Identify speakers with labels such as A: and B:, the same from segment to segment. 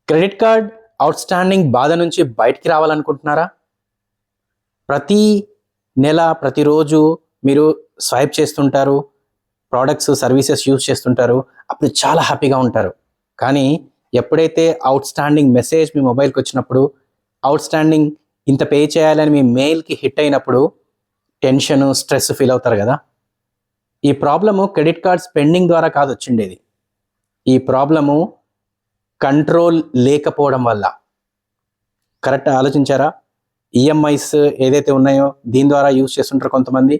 A: Credit card out standing బాధ నుంచి బయటికి రావాలనుకుంటున్నారా? ప్రతి నెల ప్రతిరోజు మీరు స్వైప్ చేస్తుంటారు, ప్రోడక్ట్స్ సర్వీసెస్ యూజ్ చేస్తుంటారు, అప్పుడు చాలా హ్యాపీగా ఉంటారు. కానీ ఎప్పుడైతే అవుట్ స్టాండింగ్ మెసేజ్ మీ మొబైల్కి వచ్చినప్పుడు, అవుట్ స్టాండింగ్ ఇంత పే చేయాలని మీ మెయిల్కి హిట్ అయినప్పుడు టెన్షన్, స్ట్రెస్ ఫీల్ అవుతారు కదా. ఈ ప్రాబ్లము క్రెడిట్ కార్డ్ స్పెండింగ్ ద్వారా కాదు వచ్చిండేది. ఈ ప్రాబ్లము కంట్రోల్ లేకపోవడం వల్ల. కరెక్ట్ ఆలోచించారా? ఈఎంఐస్ ఏదైతే ఉన్నాయో దీని ద్వారా యూజ్ చేస్తుంటారు కొంతమంది.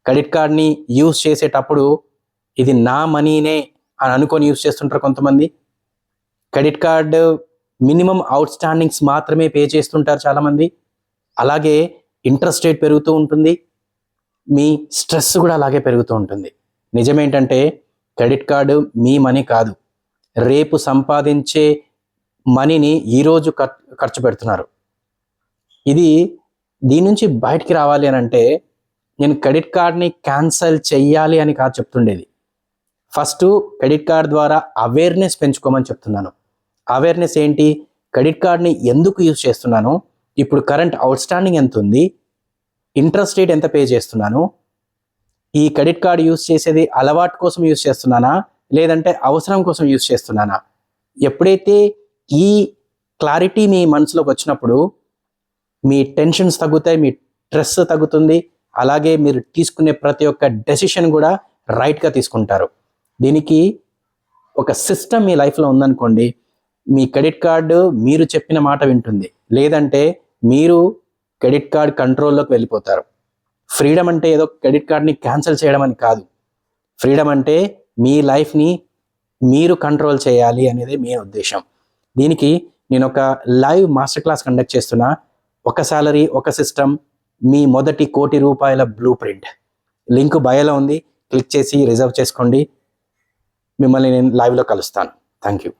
A: క్రెడిట్ కార్డ్ని యూజ్ చేసేటప్పుడు ఇది నా మనీనే అని అనుకొని యూజ్ చేస్తుంటారు కొంతమంది. Credit card minimum out standings మాత్రమే పే చేస్తుంటారు చాలామంది. అలాగే ఇంట్రెస్ట్ రేట్ పెరుగుతూ ఉంటుంది, మీ స్ట్రెస్ కూడా అలాగే పెరుగుతూ ఉంటుంది. నిజమేంటంటే క్రెడిట్ కార్డు మీ మనీ కాదు, రేపు సంపాదించే మనీని ఈరోజు ఖర్చు పెడుతున్నారు. దీని నుంచి బయటికి రావాలి అని అంటే నేను క్రెడిట్ కార్డ్ని క్యాన్సిల్ చెయ్యాలి అని కాదు చెప్తుండేది. ఫస్ట్ క్రెడిట్ కార్డ్ ద్వారా అవేర్నెస్ పెంచుకోమని చెప్తున్నాను. అవేర్నెస్ ఏంటి? క్రెడిట్ కార్డ్ని ఎందుకు యూజ్ చేస్తున్నాను, ఇప్పుడు కరెంట్ అవుట్ స్టాండింగ్ ఎంత ఉంది, ఇంట్రెస్ట్ రేట్ ఎంత పే చేస్తున్నాను, ఈ క్రెడిట్ కార్డ్ యూజ్ చేసేది అలవాటు కోసం యూజ్ చేస్తున్నానా లేదంటే అవసరం కోసం యూజ్ చేస్తున్నానా? ఎప్పుడైతే ఈ క్లారిటీ మీ మనసులోకి వచ్చినప్పుడు మీ టెన్షన్స్ తగ్గుతాయి, మీ స్ట్రెస్ తగ్గుతుంది, అలాగే మీరు తీసుకునే ప్రతి ఒక్క డెసిషన్ కూడా రైట్గా తీసుకుంటారు. దీనికి ఒక సిస్టమ్ మీ లైఫ్లో ఉందనుకోండి, మీ క్రెడిట్ కార్డు మీరు చెప్పిన మాట వింటుంది, లేదంటే మీరు క్రెడిట్ కార్డ్ కంట్రోల్లోకి వెళ్ళిపోతారు. ఫ్రీడమ్ అంటే ఏదో క్రెడిట్ కార్డ్ని క్యాన్సిల్ చేయడం అని కాదు. ఫ్రీడమ్ అంటే మీ లైఫ్ని మీరు కంట్రోల్ చేయాలి అనేది మీ ఉద్దేశం. దీనికి నేను ఒక లైవ్ మాస్టర్ క్లాస్ కండక్ట్ చేస్తున్నా. ఒక సాలరీ, ఒక సిస్టమ్, మీ మొదటి ₹1,00,00,000 బ్లూ ప్రింట్. లింక్ బయోలో ఉంది, క్లిక్ చేసి రిజర్వ్ చేసుకోండి. మిమ్మల్ని నేను లైవ్లో కలుస్తాను. Thank you.